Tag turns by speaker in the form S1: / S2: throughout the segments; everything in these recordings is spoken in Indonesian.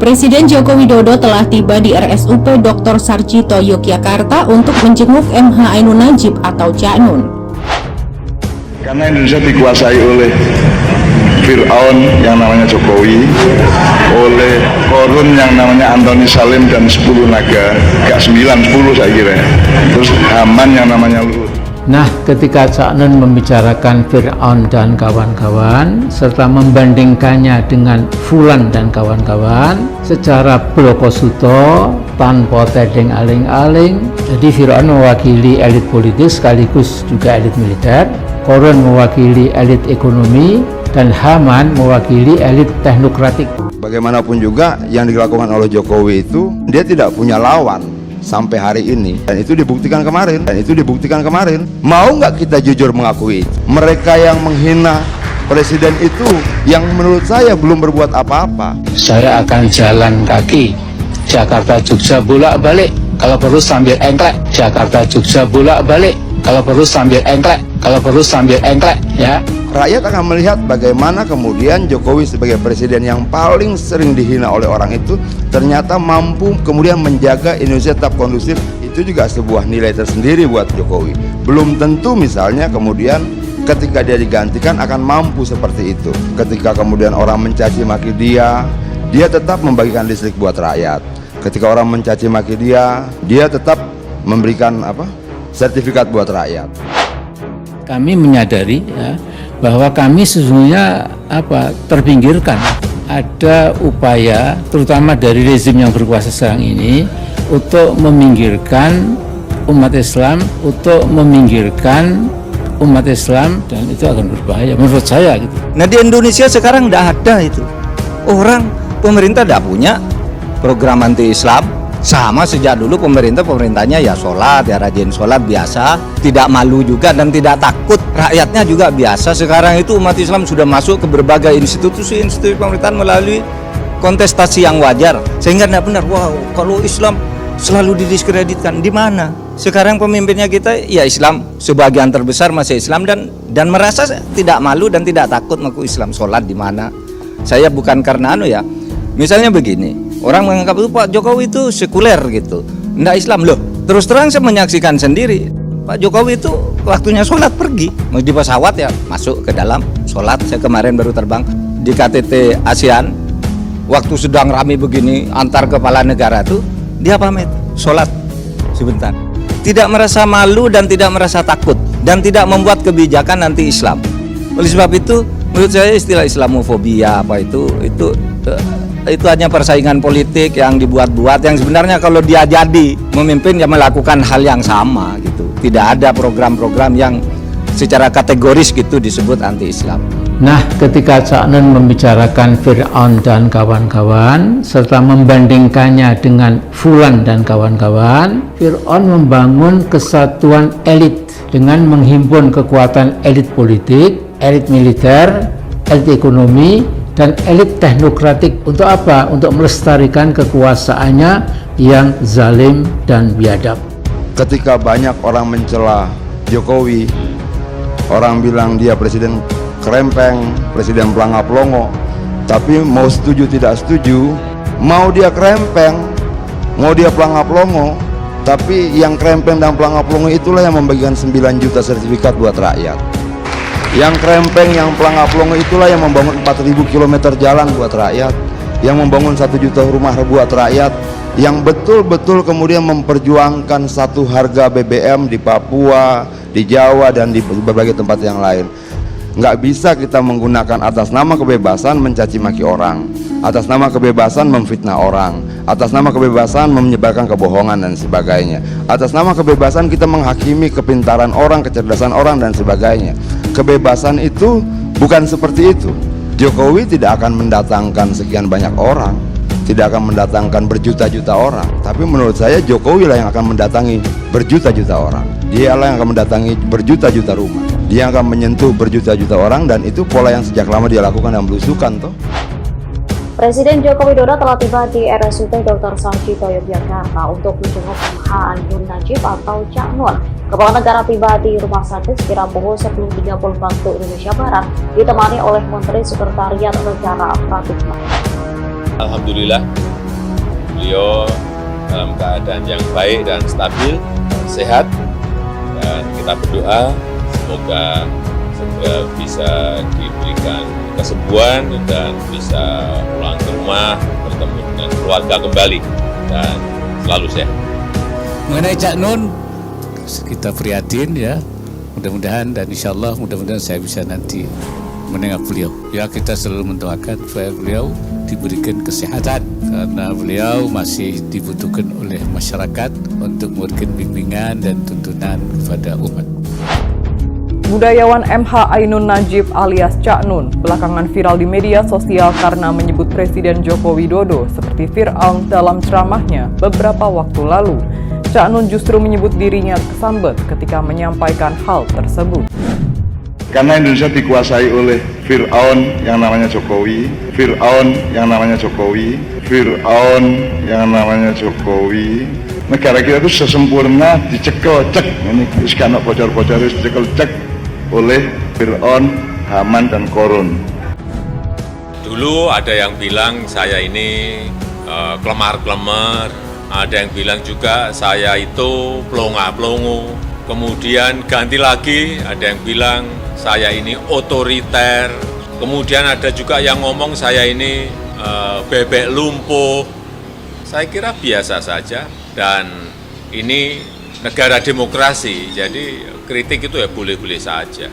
S1: Presiden Joko Widodo telah tiba di RSUP Dr. Sarjito Yogyakarta untuk menjenguk MH Ainun Najib atau Cak Nun.
S2: Karena Indonesia dikuasai oleh Fir'aun yang namanya Jokowi, oleh Korun yang namanya Antoni Salim dan 10 naga, gak 9, 10 saya kira. Terus Haman yang namanya Luhut.
S3: Nah, ketika Cak Nun membicarakan Fir'aun dan kawan-kawan serta membandingkannya dengan Fulan dan kawan-kawan secara blokosuto tanpa tedeng aling-aling, jadi Fir'aun mewakili elit politik sekaligus juga elit militer, Korun mewakili elit ekonomi, dan Haman mewakili elit teknokratik.
S4: Bagaimanapun juga yang dilakukan oleh Jokowi itu dia tidak punya lawan sampai hari ini, dan itu dibuktikan kemarin. Mau nggak kita jujur mengakui mereka yang menghina presiden itu yang menurut saya belum berbuat apa-apa.
S5: Saya akan jalan kaki Jakarta Jogja bolak-balik, kalau perlu sambil engklek. Jakarta Jogja bolak-balik, kalau perlu sambil engklek, ya.
S4: Rakyat akan melihat bagaimana kemudian Jokowi sebagai presiden yang paling sering dihina oleh orang itu ternyata mampu kemudian menjaga Indonesia tetap kondusif. Itu juga sebuah nilai tersendiri buat Jokowi. Belum tentu misalnya kemudian ketika dia digantikan akan mampu seperti itu. Ketika kemudian orang mencaci maki dia tetap membagikan listrik buat rakyat. Ketika orang mencaci maki dia tetap memberikan sertifikat buat rakyat.
S3: Kami menyadari ya, bahwa kami sesungguhnya terpinggirkan. Ada upaya terutama dari rezim yang berkuasa sekarang ini untuk meminggirkan umat Islam, dan itu akan berbahaya menurut saya gitu.
S6: Nah, di Indonesia sekarang tidak ada itu. Pemerintah tidak punya program anti Islam. Sama sejak dulu pemerintahnya ya sholat, ya rajin sholat biasa, tidak malu juga dan tidak takut. Rakyatnya juga biasa. Sekarang itu umat Islam sudah masuk ke berbagai institusi pemerintahan melalui kontestasi yang wajar. Sehingga tidak benar, kalau Islam selalu didiskreditkan. Di mana? Sekarang pemimpinnya kita ya Islam, sebagian terbesar masih Islam dan merasa tidak malu dan tidak takut mengaku Islam. Sholat di mana? Saya bukan karena misalnya begini. Orang menganggap itu Pak Jokowi itu sekuler gitu, enggak Islam loh. Terus terang saya menyaksikan sendiri, Pak Jokowi itu waktunya sholat pergi di pesawat ya masuk ke dalam sholat. Saya kemarin baru terbang di KTT ASEAN, waktu sedang ramai begini antar kepala negara tuh dia pamit sholat sebentar. Tidak merasa malu dan tidak merasa takut dan tidak membuat kebijakan anti Islam. Oleh sebab itu menurut saya istilah Islamofobia itu hanya persaingan politik yang dibuat-buat, yang sebenarnya kalau dia jadi memimpin ya melakukan hal yang sama gitu. Tidak ada program-program yang secara kategoris gitu disebut anti-Islam.
S3: Nah, ketika Cak Nun membicarakan Fir'aun dan kawan-kawan serta membandingkannya dengan Fulan dan kawan-kawan, Fir'aun membangun kesatuan elit dengan menghimpun kekuatan elit politik, elit militer, elit ekonomi, dan elit teknokratik. Untuk apa? Untuk melestarikan kekuasaannya yang zalim dan biadab.
S4: Ketika banyak orang mencela Jokowi, orang bilang dia presiden kerempeng, presiden pelangap-longo, tapi mau setuju tidak setuju, mau dia kerempeng, mau dia pelangap-longo, tapi yang kerempeng dan pelangap-longo itulah yang membagikan 9 juta sertifikat buat rakyat. Yang kerempeng, yang pelangap-longo itulah yang membangun 4.000 km jalan buat rakyat, yang membangun 1 juta rumah buat rakyat, yang betul-betul kemudian memperjuangkan satu harga BBM di Papua, di Jawa, dan di berbagai tempat yang lain. Nggak bisa kita menggunakan atas nama kebebasan mencaci maki orang, atas nama kebebasan memfitnah orang, atas nama kebebasan menyebarkan kebohongan dan sebagainya, atas nama kebebasan kita menghakimi kepintaran orang, kecerdasan orang dan sebagainya. Kebebasan itu bukan seperti itu. Jokowi tidak akan mendatangkan sekian banyak orang, tidak akan mendatangkan berjuta-juta orang, tapi menurut saya Jokowi lah yang akan mendatangi berjuta-juta orang. Dia lah yang akan mendatangi berjuta-juta rumah, dia akan menyentuh berjuta-juta orang, dan itu pola yang sejak lama dia lakukan dan belusukan toh.
S7: Presiden Joko Widodo telah tiba di RSUP Dr. Sarjito Yogyakarta untuk menjenguk MH Ainun Najib atau Cak Nun. Kepala negara tiba di rumah sakit sekira pukul 10.30 waktu Indonesia Barat, ditemani oleh Menteri Sekretariat Negara Pratikno.
S8: Alhamdulillah beliau dalam keadaan yang baik dan stabil, sehat, dan kita berdoa semoga segera bisa diberikan kesembuhan dan bisa pulang ke rumah, bertemu dengan keluarga kembali, dan selalu sehat.
S5: Mengenai Cak Nun, kita prihatin ya, mudah-mudahan dan insya Allah mudah-mudahan saya bisa nanti menengok beliau. Ya, kita selalu mendoakan supaya beliau diberikan kesehatan karena beliau masih dibutuhkan oleh masyarakat untuk memberikan bimbingan dan tuntunan kepada umat.
S9: Budayawan MH Ainun Najib alias Cak Nun belakangan viral di media sosial karena menyebut Presiden Joko Widodo seperti Fir'aun dalam ceramahnya beberapa waktu lalu. Cak Nun justru menyebut dirinya kesambet ketika menyampaikan hal tersebut.
S2: Karena Indonesia dikuasai oleh Fir'aun yang namanya Jokowi, Fir'aun yang namanya Jokowi, Fir'aun yang namanya Jokowi. Negara kita itu sesempurna dicekel cek, ini sekarang bocor-bocor dicekel cek oleh Fir'aun, Haman dan Korun.
S8: Dulu ada yang bilang saya ini kelemar-kelemar, ada yang bilang juga saya itu pelongo-pelongo. Kemudian ganti lagi, ada yang bilang saya ini otoriter. Kemudian ada juga yang ngomong saya ini bebek lumpuh. Saya kira biasa saja, dan ini negara demokrasi, jadi kritik itu ya boleh-boleh saja.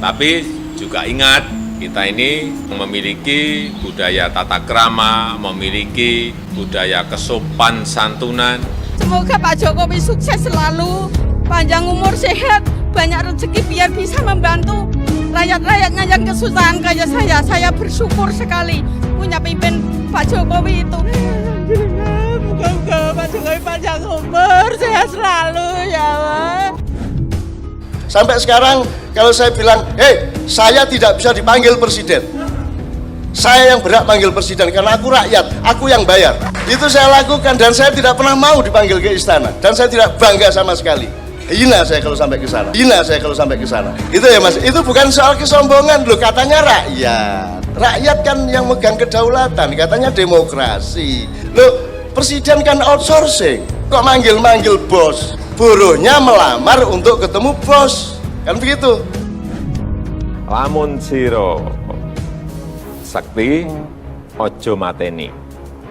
S8: Tapi juga ingat, kita ini memiliki budaya tata krama, memiliki budaya kesopan santunan.
S10: Semoga Pak Jokowi sukses selalu, panjang umur, sehat, banyak rezeki biar bisa membantu rakyat-rakyatnya yang kesusahan kayak saya. Saya bersyukur sekali punya pimpin Pak Jokowi itu. Moga-moga Pak Jokowi panjang umur, sehat selalu ya Pak.
S11: Sampai sekarang kalau saya bilang, hei, saya tidak bisa dipanggil presiden. Saya yang berhak panggil presiden karena aku rakyat, aku yang bayar. Itu saya lakukan dan saya tidak pernah mau dipanggil ke istana. Dan saya tidak bangga sama sekali. Hina saya kalau sampai ke sana. Hina saya kalau sampai ke sana. Itu ya Mas, itu bukan soal kesombongan loh, katanya rakyat. Rakyat kan yang megang kedaulatan, katanya demokrasi. Loh, presiden kan outsourcing. Kok manggil-manggil bos? Buruhnya melamar untuk ketemu bos. Kan begitu.
S8: Lamun siro sakti, ojo mateni.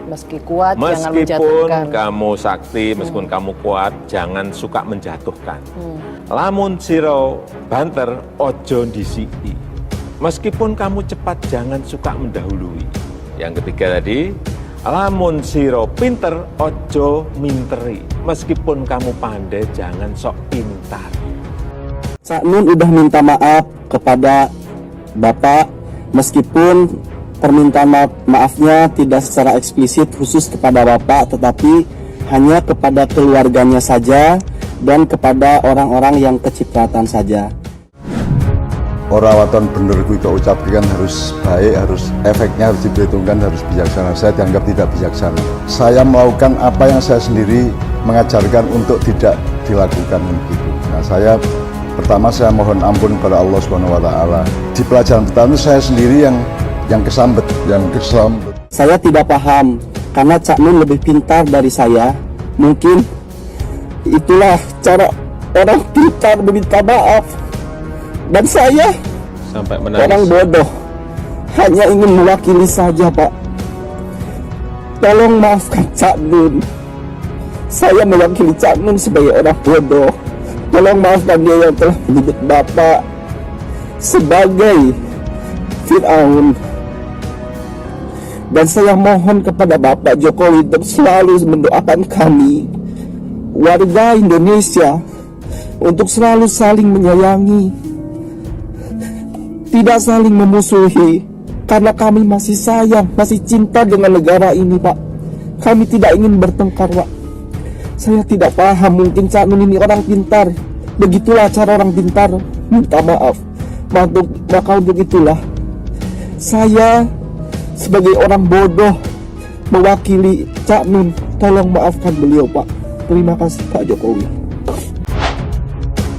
S9: Meski kuat, jangan
S8: Meskipun
S9: menjatuhkan.
S8: kamu sakti, meskipun kamu kuat, jangan suka menjatuhkan. Lamun siro banter, ojo disiki. Meskipun kamu cepat, jangan suka mendahului. Yang ketiga tadi, lamun siro pinter, ojo minteri. Meskipun kamu pandai, jangan sok pintar.
S12: Cak Nun udah minta maaf kepada Bapak, meskipun permintaan maafnya tidak secara eksplisit khusus kepada Bapak, tetapi hanya kepada keluarganya saja dan kepada orang-orang yang kecipratan saja.
S4: Orang waton bener kuwi kok ucapkan harus baik, harus efeknya harus diperhitungkan, harus bijaksana. Saya dianggap tidak bijaksana. Saya melakukan apa yang saya sendiri mengajarkan untuk tidak dilakukan begitu. Nah, pertama saya mohon ampun kepada Allah SWT. Di pelajaran pertama saya sendiri yang kesambet.
S12: Saya tidak paham karena Cak Nun lebih pintar dari saya. Mungkin itulah cara orang pintar meminta maaf. Dan saya
S8: Sampai menangis.
S12: orang bodoh, hanya ingin mewakili saja, Pak. Tolong maafkan Cak Nun. Saya mewakili Cak Nun sebagai orang bodoh. Tolong maafkan dia yang telah menyebut Bapak sebagai Fir'aun. Dan saya mohon kepada Bapak Jokowi untuk selalu mendoakan kami, warga Indonesia, untuk selalu saling menyayangi, tidak saling memusuhi, karena kami masih sayang, masih cinta dengan negara ini, Pak. Kami tidak ingin bertengkar, Pak. Saya tidak paham, mungkin Cak Nun ini orang pintar. Begitulah cara orang pintar minta maaf. Maka untuk itulah saya sebagai orang bodoh mewakili Cak Nun. Tolong maafkan beliau, Pak. Terima kasih, Pak Jokowi.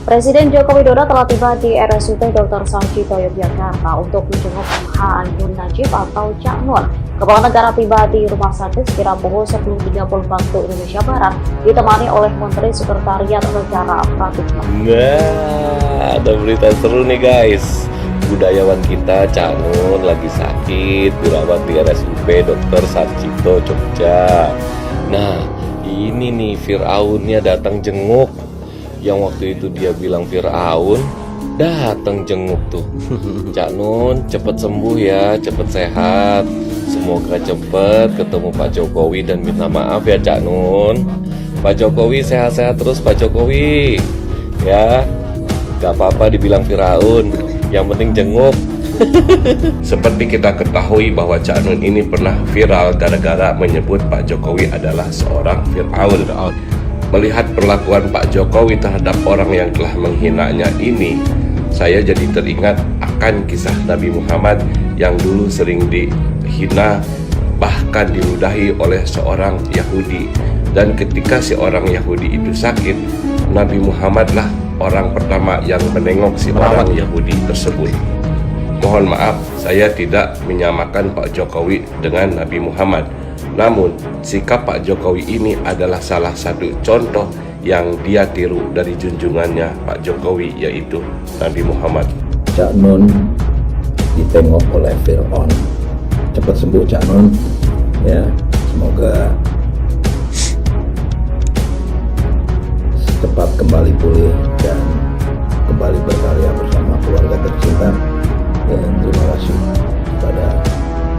S7: Presiden Joko Widodo telah tiba di RSUP Dr. Sarjito Yogyakarta untuk menjenguk MH Ainun Najib atau Cak Nun. Kepala Negara tiba di Rumah Sakit sekira pukul 10.30 waktu Indonesia Barat, ditemani oleh Menteri Sekretariat Negara Pratikno.
S13: Nah, ada berita seru nih guys. Budayawan kita Cak Nun lagi sakit, dirawat di RSUP Dr. Sarjito Jogja. Nah, ini nih Fir'aunnya datang jenguk. Yang waktu itu dia bilang Fir'aun, datang jenguk tuh. Cak Nun cepet sembuh ya, cepet sehat. Semoga cepet ketemu Pak Jokowi dan minta maaf ya Cak Nun. Pak Jokowi sehat-sehat terus Pak Jokowi. Ya, gak apa-apa dibilang Fir'aun, yang penting jenguk.
S14: Seperti kita ketahui bahwa Cak Nun ini pernah viral gara-gara menyebut Pak Jokowi adalah seorang Fir'aun. Melihat perlakuan Pak Jokowi terhadap orang yang telah menghinanya ini, saya jadi teringat akan kisah Nabi Muhammad yang dulu sering dihina, bahkan diludahi oleh seorang Yahudi. Dan ketika si orang Yahudi itu sakit, Nabi Muhammad lah orang pertama yang menengok si orang Yahudi tersebut. Mohon maaf, saya tidak menyamakan Pak Jokowi dengan Nabi Muhammad. Namun, sikap Pak Jokowi ini adalah salah satu contoh yang dia tiru dari junjungannya Pak Jokowi, yaitu Nabi Muhammad.
S15: Cak Nun ditengok oleh Fir'aun. Cepat sembuh Cak Nun, ya, semoga cepat kembali pulih dan kembali berkarya bersama keluarga tercinta. Dan terima kasih kepada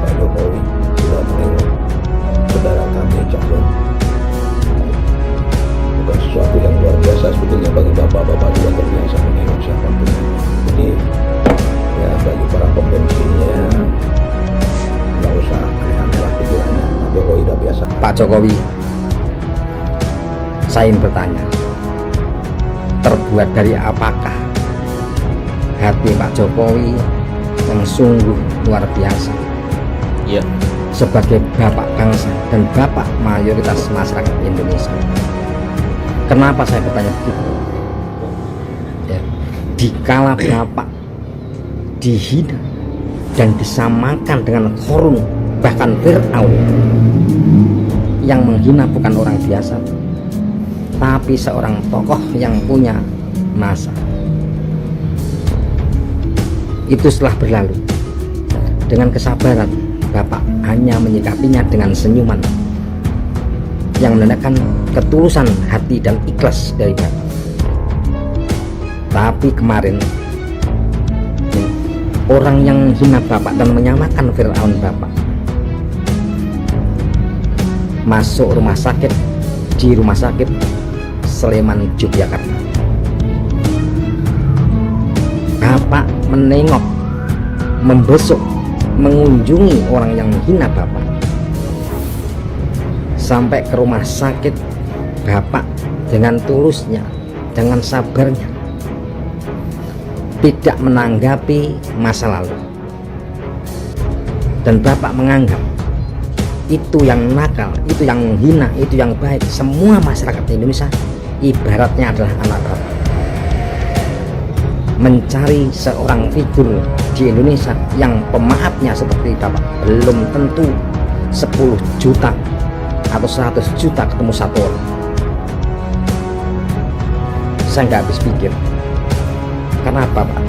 S15: Pak Jokowi sudah menengok saudara kami Cak Nun. Bukan sesuatu yang luar biasa sebetulnya, bagi bapak-bapak juga terbiasa menengok siapapun. Jadi ya, bagi para pembensinya nggak usah aneh-aneh lah pikirannya. Pak Jokowi udah biasa.
S6: Pak Jokowi, saya ingin bertanya, terbuat dari apakah hati Pak Jokowi yang sungguh luar biasa, ya, sebagai bapak bangsa dan bapak mayoritas masyarakat Indonesia? Kenapa saya bertanya begitu? Ya, dikala bapak dihina dan disamakan dengan Qarun, bahkan Fir'aun, yang menghina bukan orang biasa, tapi seorang tokoh yang punya masa. Itu setelah berlalu, dengan kesabaran Bapak hanya menyikapinya dengan senyuman yang menandakan ketulusan hati dan ikhlas dari Bapak. Tapi kemarin orang yang menghina Bapak dan menyamakan Fir'aun Bapak masuk rumah sakit di Rumah Sakit Sleman, Yogyakarta. Bapak menengok, membesuk, mengunjungi orang yang menghina Bapak. Sampai ke rumah sakit, Bapak dengan tulusnya, dengan sabarnya, tidak menanggapi masa lalu. Dan Bapak menganggap itu yang nakal, itu yang menghina, itu yang baik. Semua masyarakat Indonesia ibaratnya adalah anak Bapak. Mencari seorang figur di Indonesia yang pemaafnya seperti Bapak belum tentu 10 juta atau 100 juta ketemu satu orang. Saya nggak habis pikir, kenapa Pak?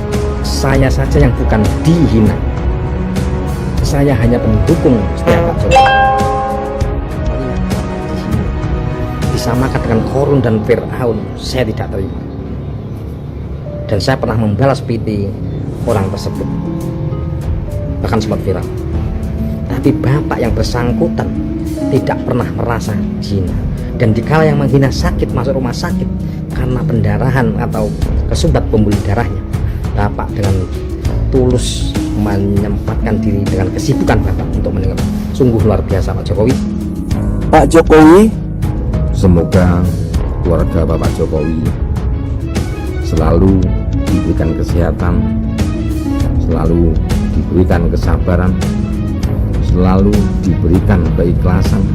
S6: Saya saja yang bukan dihina, saya hanya pendukung setiap Pak Jokowi. Disamakan dengan Qarun dan Fir'aun, saya tidak terima. Dan saya pernah membalas PT orang tersebut, bahkan sempat viral. Tapi Bapak yang bersangkutan tidak pernah merasa hina. Dan dikala yang menghina sakit masuk rumah sakit karena pendarahan atau kesumbat pembuluh darahnya, Bapak dengan tulus menyempatkan diri dengan kesibukan Bapak untuk menengok. Sungguh luar biasa Pak Jokowi.
S12: Pak Jokowi,
S15: semoga keluarga Bapak Jokowi selalu diberikan kesehatan, selalu diberikan kesabaran, selalu diberikan keikhlasan,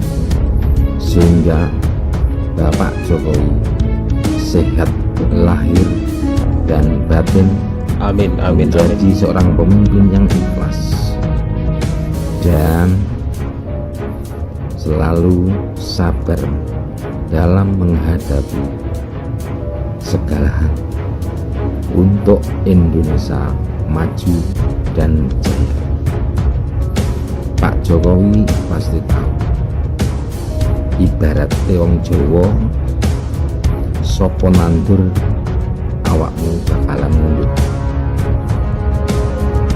S15: sehingga Bapak Jokowi sehat lahir dan batin.
S13: Amin, amin,
S15: menjadi
S13: amin.
S15: seorang pemimpin yang ikhlas dan
S16: selalu sabar dalam menghadapi segala hal untuk Indonesia maju dan jaya. Pak Jokowi pasti tahu, ibarat wong Jawa, sopo nandur awakmu bakalan mundur.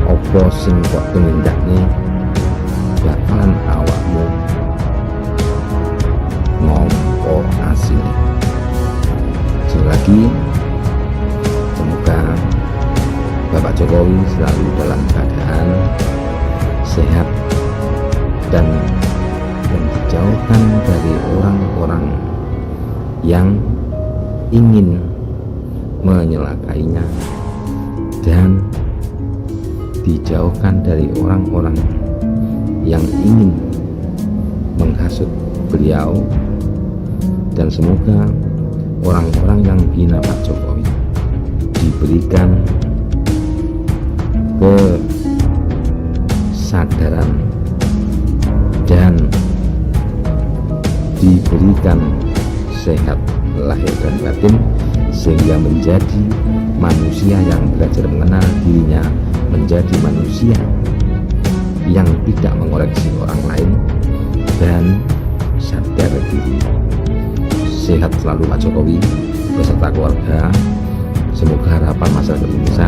S16: Opo sing kok tumindakne bakalan awakmu ngompo asine. Sekali lagi, semoga Bapak Jokowi selalu dalam keadaan sehat dan dijauhkan dari orang-orang yang ingin menyelakainya, dan dijauhkan dari orang-orang yang ingin menghasut beliau, dan semoga orang-orang yang hina Pak Jokowi diberikan kesadaran dan diberikan sehat lahir dan batin, sehingga menjadi manusia yang belajar mengenal dirinya, menjadi manusia yang tidak mengoreksi orang lain dan sadar diri. Sehat selalu Pak Jokowi beserta keluarga. Semoga harapan masyarakat Indonesia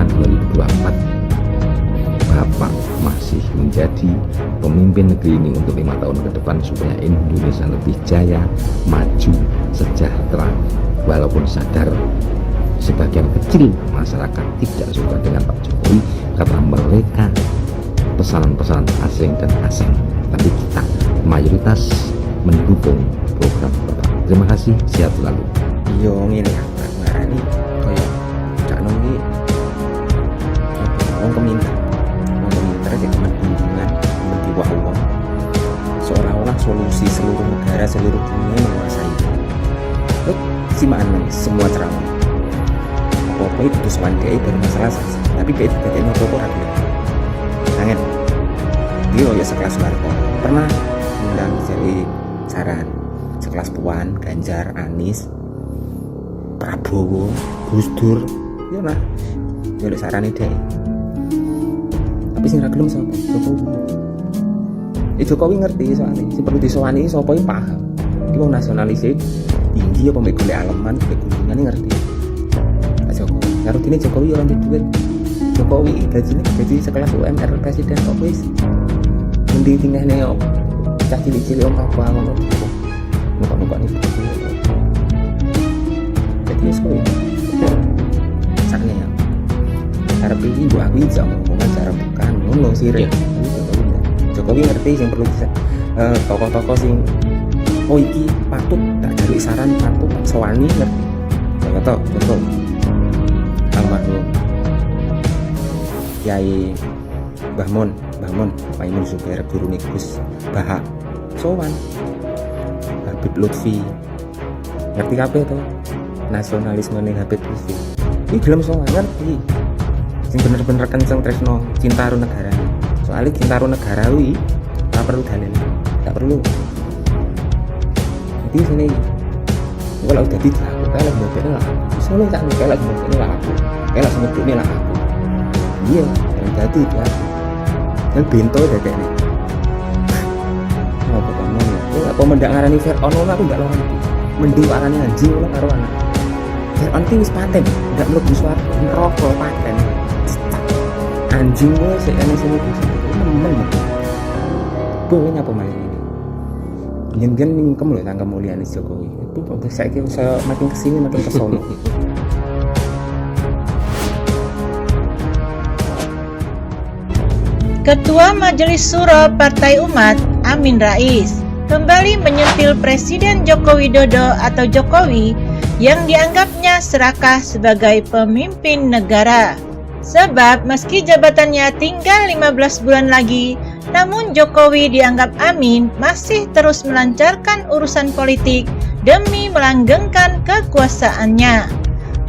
S16: 2024 Bapak masih menjadi pemimpin negeri ini untuk 5 tahun ke depan, supaya Indonesia lebih jaya, maju, sejahtera. Walaupun sadar sebagian kecil masyarakat tidak suka dengan Pak Jokowi karena mereka pesanan-pesanan asing dan asing, tapi kita mayoritas mendukung program Bapak. Terima kasih, sehat selalu.
S17: Iya ngene ya, ngarani kaya Cak Nun iki wong keminter sing kementungan diwah-wah seolah-olah solusi seluruh negara, seluruh dunia menguasai. Simaan semua ceramah apa-apa itu tujuan DI baru masalah saja, tapi DI tidak apa-apa ragu kangen dia ya sekelas Soeharto pernah undang jadi saran sekelas Puan, Ganjar, Anies, Prabowo, Gus Dur, ya nah jadi saran DI. Tapi sing ra gelem sapa? Jokowi. Jokowi ngerti soalnya, sing perlu disowani sapa iki paham. Iki wong nasionalis tinggi apa mek golek aleman, mek gunungane ngerti. Pak Jokowi, karo dene Jokowi ora ndek duit. Jokowi gajine gaji sekelas UMR presiden kok wis. Endi tingene yo cah cilik-cilik om apa ngono. Muka-muka iki. Jadi wis kuwi. Sakne ya. Arep iki mbok aku iki omongan cara bukan ngono sirih. Jokowi ngerti sing perlu tokoh-tokoh sing oh iki patut tak cari saran, patut sewani ngerti. Contoh almarhum Kiai Mbah Mun Maimun Zubair guru Gus Bahak sowan Habib Lutfi ngerti kabeh to nasionalisme ning Habib Lutfi iki gelem sowan ngerti sing bener-bener kenceng tresno cinta karo negara. Soalnya cinta karo negara kuwi ora perlu dalil, tak perlu. Jadi sini kalau udah dilaku kalau mbokne lah soalnya tak kalau mbokne lah aku kalau sebetulnya lah aku iya yang jadi itu aku dan bento dadekne apa kamu ya apa mendak ngarani Fir'aun aku enggak lawan mending arane anjing ngono karo anak Fir'aun ki wis paten enggak mlebu swarga neraka paten anjing gue sih ane sini nemen boleh nyapa malah ini gen-gen mingkem loh tangga mulia nih Jokowi itu saya makin kesini makin kesono.
S18: Ketua Majelis Syuro Partai Umat Amin Rais kembali menyentil Presiden Joko Widodo atau Jokowi yang dianggapnya serakah sebagai pemimpin negara. Sebab meski jabatannya tinggal 15 bulan lagi, namun Jokowi dianggap Amin masih terus melancarkan urusan politik demi melanggengkan kekuasaannya.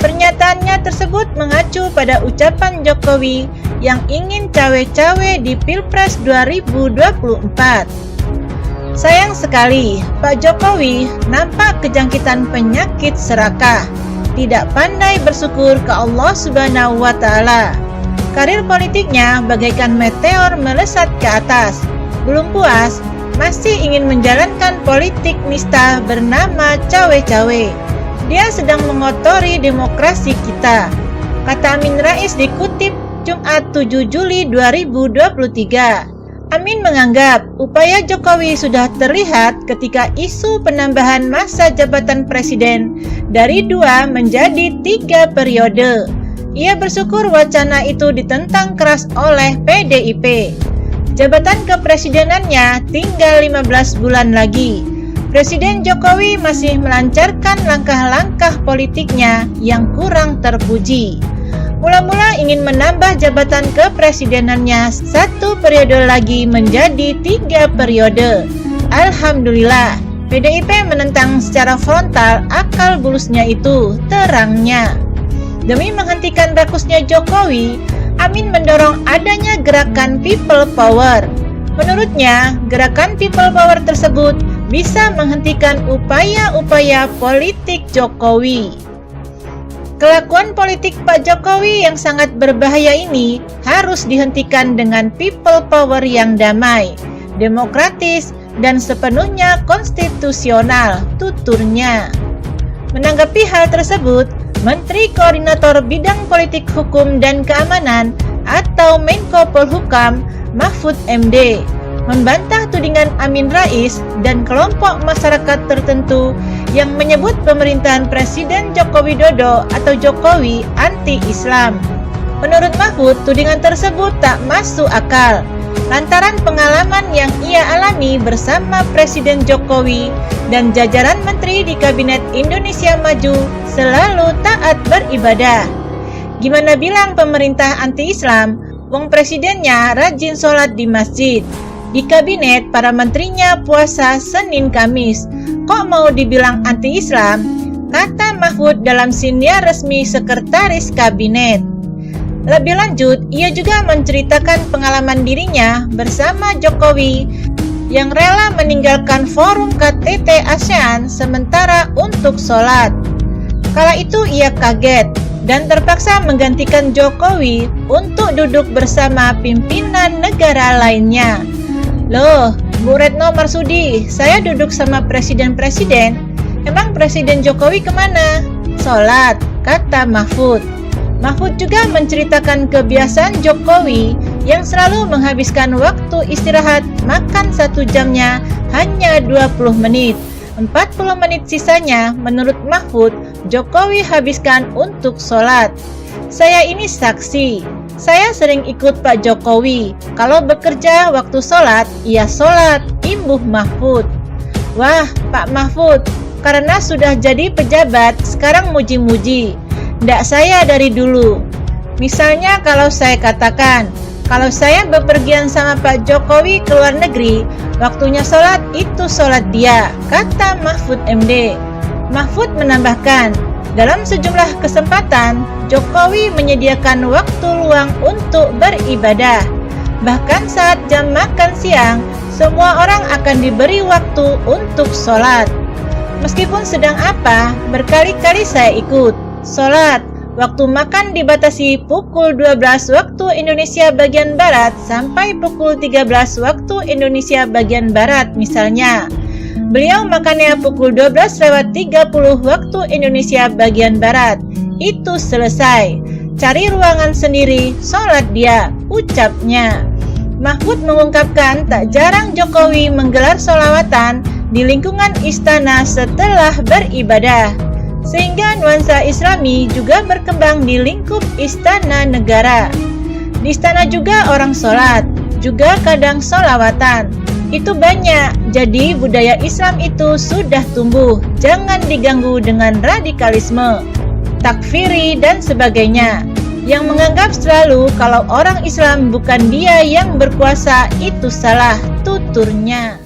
S18: Pernyataannya tersebut mengacu pada ucapan Jokowi yang ingin cawe-cawe di Pilpres 2024. Sayang sekali, Pak Jokowi nampak kejangkitan penyakit serakah, tidak pandai bersyukur ke Allah Subhanahu wa Ta'ala. Karir politiknya bagaikan meteor melesat ke atas. Belum puas, masih ingin menjalankan politik nista bernama cawe-cawe. Dia sedang mengotori demokrasi kita, kata Amin Rais dikutip Jumat 7 Juli 2023. Amin menganggap upaya Jokowi sudah terlihat ketika isu penambahan masa jabatan presiden dari 2 menjadi 3 periode. Ia bersyukur wacana itu ditentang keras oleh PDIP. Jabatan kepresidenannya tinggal 15 bulan lagi. Presiden Jokowi masih melancarkan langkah-langkah politiknya yang kurang terpuji. Mula-mula ingin menambah jabatan kepresidenannya 1 periode lagi menjadi 3 periode. Alhamdulillah, PDIP menentang secara frontal akal bulusnya itu, terangnya. Demi menghentikan rakusnya Jokowi, Amin mendorong adanya gerakan People Power. Menurutnya, gerakan People Power tersebut bisa menghentikan upaya-upaya politik Jokowi. Kelakuan politik Pak Jokowi yang sangat berbahaya ini harus dihentikan dengan People Power yang damai, demokratis, dan sepenuhnya konstitusional, tuturnya. Menanggapi hal tersebut, Menteri Koordinator Bidang Politik Hukum dan Keamanan atau Menko Polhukam Mahfud MD membantah tudingan Amin Rais dan kelompok masyarakat tertentu yang menyebut pemerintahan Presiden Joko Widodo atau Jokowi anti-Islam. Menurut Mahfud, tudingan tersebut tak masuk akal lantaran pengalaman yang ia alami bersama Presiden Jokowi dan jajaran menteri di Kabinet Indonesia Maju selalu taat beribadah. Gimana bilang pemerintah anti-Islam, wong presidennya rajin sholat di masjid. Di kabinet, para menterinya puasa Senin Kamis. Kok mau dibilang anti-Islam? Kata Mahfud dalam siniar resmi sekretaris kabinet. Lebih lanjut, ia juga menceritakan pengalaman dirinya bersama Jokowi yang rela meninggalkan forum KTT ASEAN sementara untuk sholat. Kala itu ia kaget dan terpaksa menggantikan Jokowi untuk duduk bersama pimpinan negara lainnya. Loh, Bu Retno Marsudi, saya duduk sama presiden-presiden. Emang Presiden Jokowi kemana? Sholat, kata Mahfud. Mahfud juga menceritakan kebiasaan Jokowi yang selalu menghabiskan waktu istirahat makan 1 jamnya hanya 20 menit. 40 menit sisanya menurut Mahfud Jokowi habiskan untuk sholat. Saya ini saksi. Saya sering ikut Pak Jokowi. Kalau bekerja waktu sholat, ia sholat, imbuh Mahfud. Wah, Pak Mahfud, karena sudah jadi pejabat, sekarang muji-muji. Ndak saya dari dulu. Misalnya kalau saya katakan, kalau saya bepergian sama Pak Jokowi ke luar negeri, waktunya sholat itu sholat dia, kata Mahfud MD. Mahfud menambahkan, dalam sejumlah kesempatan, Jokowi menyediakan waktu luang untuk beribadah. Bahkan saat jam makan siang, semua orang akan diberi waktu untuk sholat. Meskipun sedang apa, berkali-kali saya ikut. Sholat, waktu makan dibatasi pukul 12 waktu Indonesia bagian Barat sampai pukul 13 waktu Indonesia bagian Barat misalnya. Beliau makannya pukul 12:30 waktu Indonesia bagian Barat. Itu selesai. Cari ruangan sendiri, sholat dia, ucapnya. Mahfud mengungkapkan tak jarang Jokowi menggelar sholawatan di lingkungan istana setelah beribadah. Sehingga nuansa Islami juga berkembang di lingkup istana negara. Di istana juga orang sholat, juga kadang sholawatan. Itu banyak, jadi budaya Islam itu sudah tumbuh. Jangan diganggu dengan radikalisme, takfiri, dan sebagainya. Yang menganggap selalu kalau orang Islam bukan dia yang berkuasa, itu salah, tuturnya.